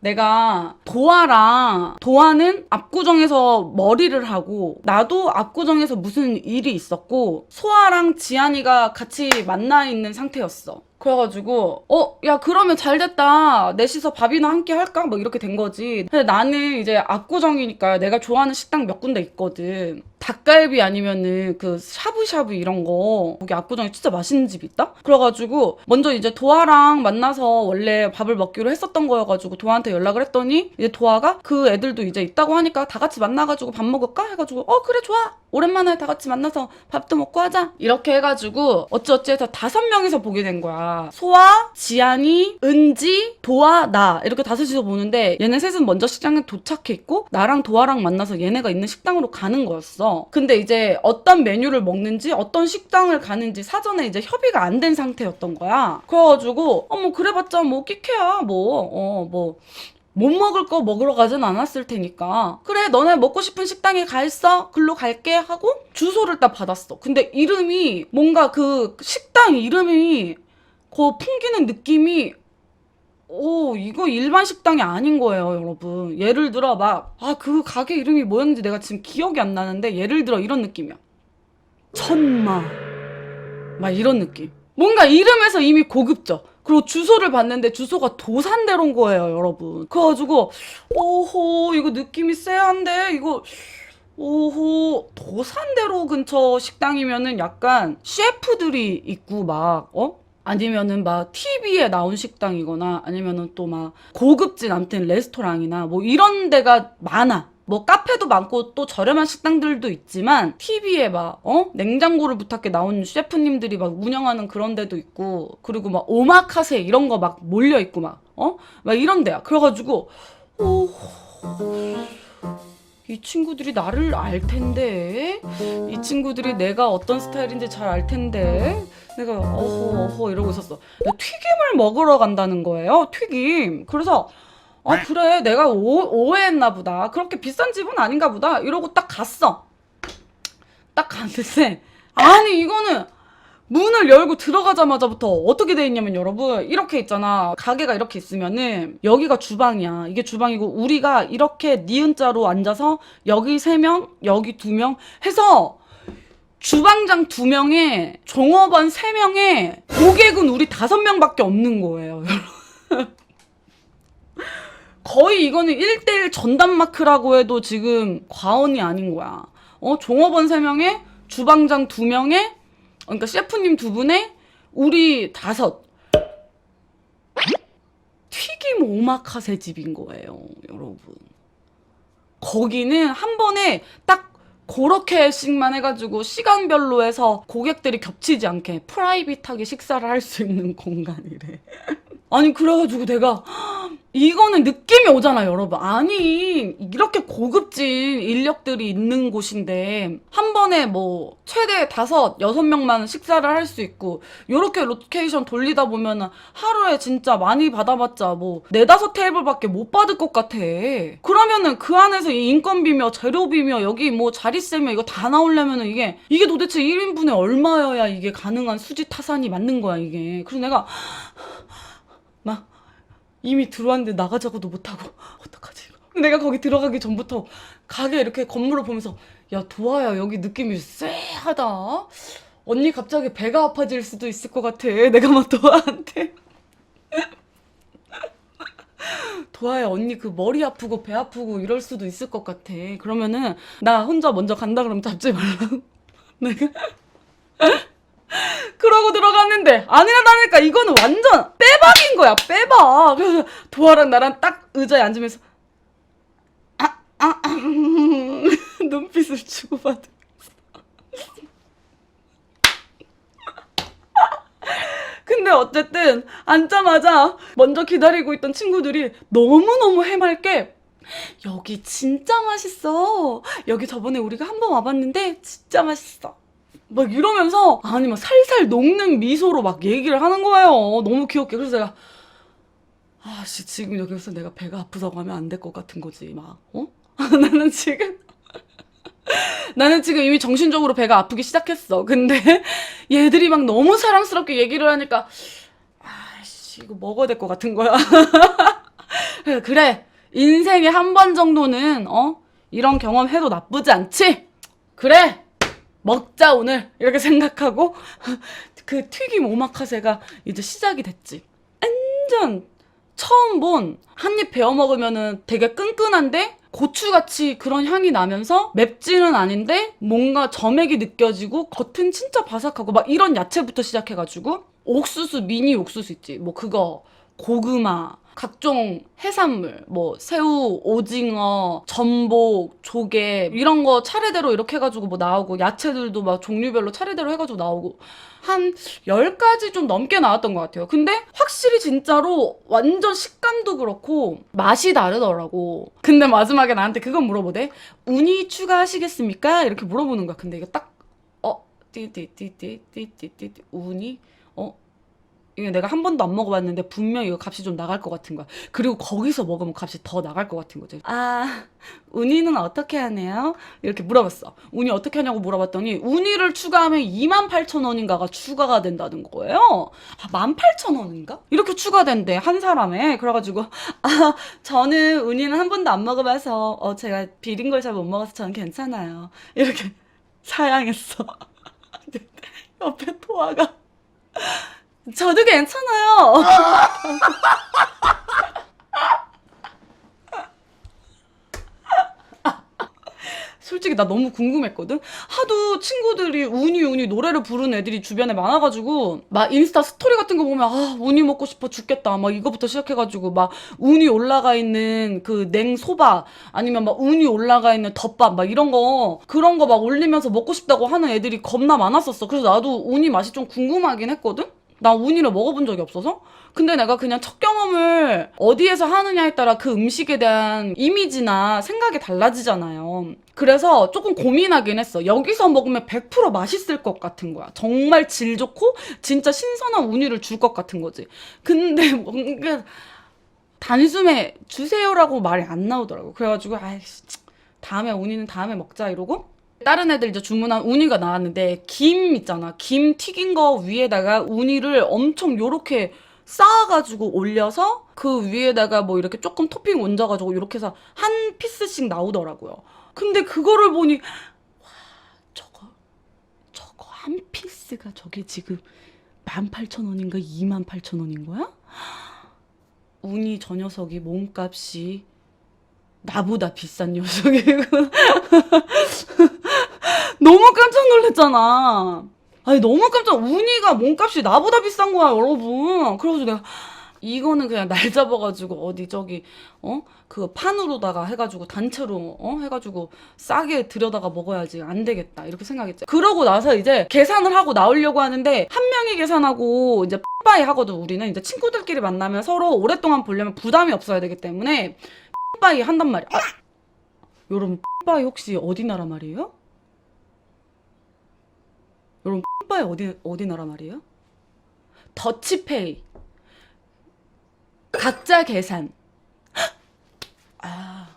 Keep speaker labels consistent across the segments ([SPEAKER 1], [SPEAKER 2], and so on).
[SPEAKER 1] 내가 도아는 압구정에서 머리를 하고 나도 압구정에서 무슨 일이 있었고 소아랑 지안이가 같이 만나 있는 상태였어. 그래가지고 야 그러면 잘 됐다. 넷이서 밥이나 함께 할까? 뭐 이렇게 된 거지. 근데 나는 이제 압구정이니까 내가 좋아하는 식당 몇 군데 있거든. 닭갈비 아니면은 그 샤브샤브 이런 거 거기 압구정에 진짜 맛있는 집 있다? 그래가지고 먼저 이제 도아랑 만나서 원래 밥을 먹기로 했었던 거여가지고 도아한테 연락을 했더니 이제 도아가 그 애들도 이제 있다고 하니까 다 같이 만나가지고 밥 먹을까? 해가지고 그래 좋아. 오랜만에 다 같이 만나서 밥도 먹고 하자. 이렇게 해가지고 어찌어찌 해서 5명이서 보게 된 거야. 소아, 지안이, 은지, 도아, 나 이렇게 5이서 보는데 얘네 셋은 먼저 식당에 도착해 있고 나랑 도아랑 만나서 얘네가 있는 식당으로 가는 거였어. 근데 이제 어떤 메뉴를 먹는지 어떤 식당을 가는지 사전에 이제 협의가 안 된 상태였던 거야. 그래가지고 뭐 그래봤자 뭐 끼케야 뭐 못 먹을 거 먹으러 가진 않았을 테니까 그래 너네 먹고 싶은 식당에 가 있어 글로 갈게 하고 주소를 딱 받았어. 근데 이름이 뭔가 그 식당 이름이 그 풍기는 느낌이 이거 일반 식당이 아닌 거예요, 여러분. 예를 들어 그 가게 이름이 뭐였는지 내가 지금 기억이 안 나는데 예를 들어 이런 느낌이야. 천마 막 이런 느낌. 뭔가 이름에서 이미 고급져. 그리고 주소를 봤는데 주소가 도산대로인 거예요, 여러분. 그래가지고 오호 이거 느낌이 쎄한데 이거 도산대로 근처 식당이면은 약간 셰프들이 있고 아니면은 TV에 나온 식당이거나 아니면은 또 고급진 아무튼 레스토랑이나 뭐 이런 데가 많아. 뭐 카페도 많고 또 저렴한 식당들도 있지만 TV에 냉장고를 부탁해 나온 셰프님들이 운영하는 그런 데도 있고 그리고 오마카세 이런 거 몰려 있고 막 이런 데야. 그래가지고 이 친구들이 나를 알 텐데 이 친구들이 내가 어떤 스타일인지 잘 알 텐데 내가 어허 이러고 있었어. 튀김을 먹으러 간다는 거예요. 튀김. 그래서 그래 내가 오해했나 보다. 그렇게 비싼 집은 아닌가 보다 이러고 딱 갔어. 딱 갔는데 아니 이거는 문을 열고 들어가자마자부터 어떻게 돼 있냐면 여러분 이렇게 있잖아. 가게가 이렇게 있으면은 여기가 주방이야. 이게 주방이고 우리가 이렇게 니은자로 앉아서 여기 3명 여기 2명 해서 주방장 2명에 종업원 3명에 고객은 우리 5명밖에 없는 거예요. 거의 이거는 1대1 전담마크라고 해도 지금 과언이 아닌 거야. 종업원 3명에 주방장 2명에 그러니까 셰프님 2분에 우리 5. 튀김 오마카세 집인 거예요, 여러분. 거기는 한 번에 딱 그렇게씩만 해가지고 시간별로 해서 고객들이 겹치지 않게 프라이빗하게 식사를 할 수 있는 공간이래. 아니 그래가지고 내가 이거는 느낌이 오잖아 여러분. 아니 이렇게 고급진 인력들이 있는 곳인데 한 번에 최대 5, 6명만 식사를 할 수 있고 요렇게 로케이션 돌리다 보면은 하루에 진짜 많이 받아봤자 4, 5 테이블밖에 못 받을 것 같아. 그러면은 그 안에서 이 인건비며 재료비며 여기 자리세며 이거 다 나오려면은 이게 도대체 1인분에 얼마여야 이게 가능한 수지 타산이 맞는 거야 이게. 그래서 내가 이미 들어왔는데 나가자고도 못하고 어떡하지? 내가 거기 들어가기 전부터 가게 이렇게 건물을 보면서 야 도아야 여기 느낌이 쎄하다. 언니 갑자기 배가 아파질 수도 있을 것 같아. 내가 도아한테 도아야 언니 그 머리 아프고 배 아프고 이럴 수도 있을 것 같아. 그러면은 나 혼자 먼저 간다 그러면 잡지 말라고. 내가 그러고 들어갔는데 아니라다니까 이거는 완전 빼박인 거야. 빼박. 그래서 도아랑 나랑 딱 의자에 앉으면서 눈빛을 주고받으면서 근데 어쨌든 앉자마자 먼저 기다리고 있던 친구들이 너무너무 해맑게 여기 진짜 맛있어. 여기 저번에 우리가 한번 와봤는데 진짜 맛있어. 이러면서 살살 녹는 미소로 얘기를 하는 거예요. 너무 귀엽게. 그래서 내가 지금 여기서 내가 배가 아프다고 하면 안 될 것 같은 거지. 나는 지금 이미 정신적으로 배가 아프기 시작했어. 근데 얘들이 너무 사랑스럽게 얘기를 하니까 이거 먹어야 될 것 같은 거야. 그래, 인생에 한 번 정도는 이런 경험 해도 나쁘지 않지? 그래, 먹자 오늘 이렇게 생각하고 그 튀김 오마카세가 이제 시작이 됐지. 완전 처음 본 한 입 베어 먹으면은 되게 끈끈한데 고추같이 그런 향이 나면서 맵지는 아닌데 뭔가 점액이 느껴지고 겉은 진짜 바삭하고 막 이런 야채부터 시작해가지고 옥수수, 미니 옥수수 있지. 뭐 그거, 고구마, 각종 해산물, 뭐 새우, 오징어, 전복, 조개 이런 거 차례대로 이렇게 해가지고 뭐 나오고 야채들도 막 종류별로 차례대로 해가지고 나오고 한 10가지 좀 넘게 나왔던 것 같아요. 근데 확실히 진짜로 완전 식감도 그렇고 맛이 다르더라고. 근데 마지막에 나한테 그건 물어보대. 우니 추가하시겠습니까? 이렇게 물어보는 거야. 근데 이거 딱 띠띠띠띠띠띠띠 우니? 이게 내가 한 번도 안 먹어봤는데 분명히 이거 값이 좀 나갈 것 같은 거야. 그리고 거기서 먹으면 값이 더 나갈 것 같은 거지. 아, 우니는 어떻게 하네요? 이렇게 물어봤어. 우니 어떻게 하냐고 물어봤더니 우니를 추가하면 28,000원인가가 추가가 된다는 거예요. 아, 18,000원인가? 이렇게 추가된대, 한 사람에. 그래가지고 저는 우니는 한 번도 안 먹어봐서 제가 비린 걸 잘 못 먹어서 저는 괜찮아요. 이렇게 사양했어. 옆에 토아가 저도 괜찮아요. 솔직히 나 너무 궁금했거든? 하도 친구들이 우니 노래를 부르는 애들이 주변에 많아가지고 막 인스타 스토리 같은 거 보면 우니 먹고 싶어 죽겠다 막 이거부터 시작해가지고 막 우니 올라가 있는 그 냉소바 아니면 막 우니 올라가 있는 덮밥 막 이런 거 그런 거 막 올리면서 먹고 싶다고 하는 애들이 겁나 많았었어. 그래서 나도 우니 맛이 좀 궁금하긴 했거든? 나 우니를 먹어본 적이 없어서? 근데 내가 그냥 첫 경험을 어디에서 하느냐에 따라 그 음식에 대한 이미지나 생각이 달라지잖아요. 그래서 조금 고민하긴 했어. 여기서 먹으면 100% 맛있을 것 같은 거야. 정말 질 좋고 진짜 신선한 우니를 줄 것 같은 거지. 근데 뭔가 단숨에 주세요라고 말이 안 나오더라고. 그래가지고 아이씨 다음에 우니는 다음에 먹자 이러고 다른 애들 이제 주문한 우니가 나왔는데 김 있잖아. 김 튀긴 거 위에다가 우니를 엄청 요렇게 쌓아가지고 올려서 그 위에다가 뭐 이렇게 조금 토핑 얹어가지고 이렇게 해서 한 피스씩 나오더라고요. 근데 그거를 보니 와 저거 한 피스가 저게 지금 18,000원인가 28,000원인 거야? 우니 저 녀석이 몸값이 나보다 비싼 녀석이고 너무 깜짝 놀랐잖아. 아니 너무 깜짝 우니가 몸값이 나보다 비싼 거야 여러분. 그래서 내가 이거는 그냥 날 잡아가지고 어디 저기 그 판으로다가 해가지고 단체로 해가지고 싸게 들여다가 먹어야지 안 되겠다 이렇게 생각했지. 그러고 나서 이제 계산을 하고 나오려고 하는데 한 명이 계산하고 이제 빠이 하거든. 우리는 이제 친구들끼리 만나면 서로 오랫동안 보려면 부담이 없어야 되기 때문에 빠이 한단 말이야. 여러분 빠이 혹시 어디 나라 말이에요? 여러분 빠이 어디 나라 말이에요? 더치페이. 각자 계산. 아.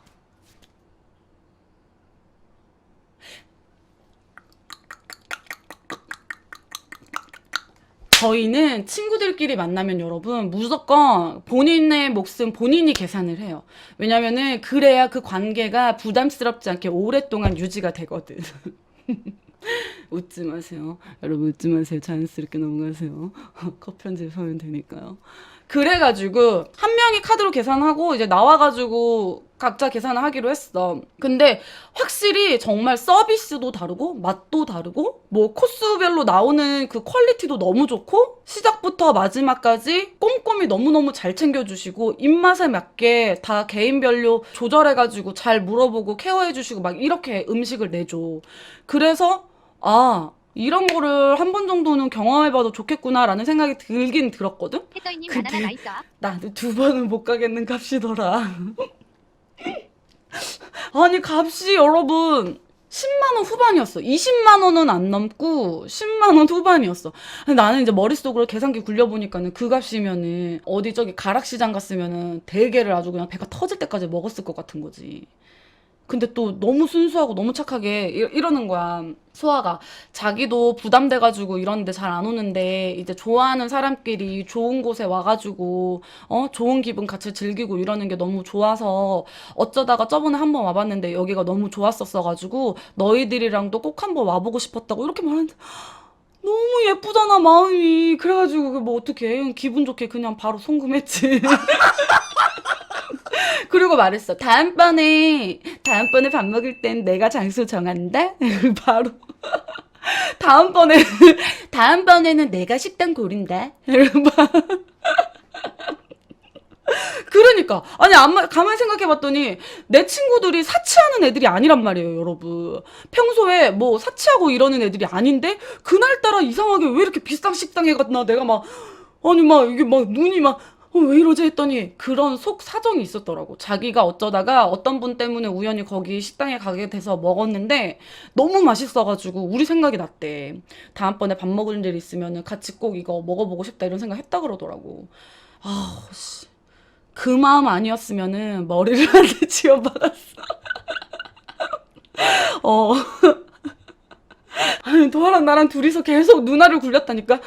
[SPEAKER 1] 저희는 친구들끼리 만나면 여러분 무조건 본인의 몫은 본인이 계산을 해요. 왜냐면은 그래야 그 관계가 부담스럽지 않게 오랫동안 유지가 되거든. 웃지 마세요. 여러분 웃지 마세요. 자연스럽게 넘어가세요. 컷 편집하면 되니까요. 그래가지고 한 명이 카드로 계산하고 이제 나와가지고 각자 계산을 하기로 했어. 근데 확실히 정말 서비스도 다르고 맛도 다르고 뭐 코스별로 나오는 그 퀄리티도 너무 좋고 시작부터 마지막까지 꼼꼼히 너무너무 잘 챙겨주시고 입맛에 맞게 다 개인별로 조절해가지고 잘 물어보고 케어해주시고 막 이렇게 음식을 내줘. 그래서 이런 거를 한 번 정도는 경험해봐도 좋겠구나라는 생각이 들긴 들었거든?
[SPEAKER 2] 햇더이님 바나나 나 있어.
[SPEAKER 1] 나도 2번은 못 가겠는 값이더라. 아니 값이 여러분 10만 원 후반이었어. 20만 원은 안 넘고 10만 원 후반이었어. 근데 나는 이제 머릿속으로 계산기 굴려보니까는 그 값이면은 어디 저기 가락시장 갔으면은 대게를 아주 그냥 배가 터질 때까지 먹었을 것 같은 거지. 근데 또 너무 순수하고 너무 착하게 이러는 거야. 소아가 자기도 부담돼가지고 이러는데 잘 안 오는데 이제 좋아하는 사람끼리 좋은 곳에 와가지고 좋은 기분 같이 즐기고 이러는 게 너무 좋아서 어쩌다가 저번에 한번 와봤는데 여기가 너무 좋았었어가지고 너희들이랑도 꼭 한번 와보고 싶었다고 이렇게 말하는데 너무 예쁘잖아 마음이. 그래가지고 뭐 어떡해 기분 좋게 그냥 바로 송금했지. 그리고 말했어. 다음번에 밥 먹을 땐 내가 장소 정한다. 바로 다음번에 다음번에는 내가 식당 고른다. 그러니까 아니 가만히 생각해봤더니 내 친구들이 사치하는 애들이 아니란 말이에요, 여러분. 평소에 뭐 사치하고 이러는 애들이 아닌데 그날따라 이상하게 왜 이렇게 비싼 식당에 갔나 내가 막 아니 막 이게 막 눈이 막 왜 이러지 했더니 그런 속 사정이 있었더라고. 자기가 어쩌다가 어떤 분 때문에 우연히 거기 식당에 가게 돼서 먹었는데 너무 맛있어가지고 우리 생각이 났대. 다음번에 밥 먹을 일 있으면 같이 꼭 이거 먹어보고 싶다 이런 생각 했다 그러더라고. 아, 씨. 그 마음 아니었으면은 머리를 한 대 지어박았어. 어. 아니, 도아랑 나랑 둘이서 계속 누나를 굴렸다니까.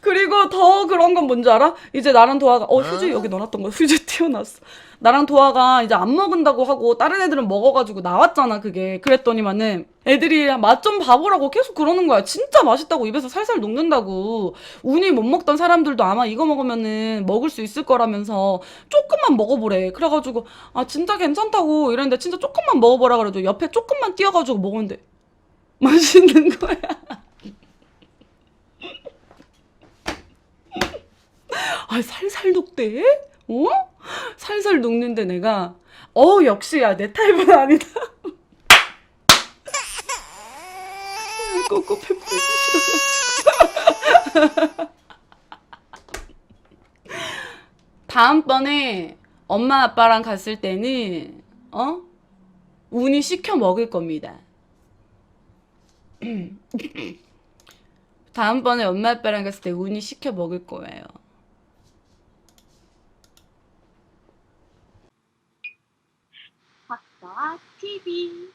[SPEAKER 1] 그리고 더 그런 건 뭔지 알아? 이제 나랑 도아가 휴지 여기 넣어놨던 거야. 휴지 튀어나왔어. 나랑 도아가 이제 안 먹은다고 하고 다른 애들은 먹어가지고 나왔잖아 그게. 그랬더니만은 애들이 맛 좀 봐보라고 계속 그러는 거야. 진짜 맛있다고 입에서 살살 녹는다고. 운이 못 먹던 사람들도 아마 이거 먹으면은 먹을 수 있을 거라면서 조금만 먹어보래. 그래가지고 아 진짜 괜찮다고 이랬는데 진짜 조금만 먹어보라 그래도 옆에 조금만 띄어가지고 먹었는데 맛있는 거야. 아, 살살 녹대? 어? 살살 녹는데 내가, 역시, 야, 내 타입은 아니다. 꼬꼬 페퍼 싫어가지고. 다음번에 엄마 아빠랑 갔을 때는, 운이 시켜 먹을 겁니다. 다음번에 엄마 아빠랑 갔을 때 운이 시켜 먹을 거예요.
[SPEAKER 2] 박서아 TV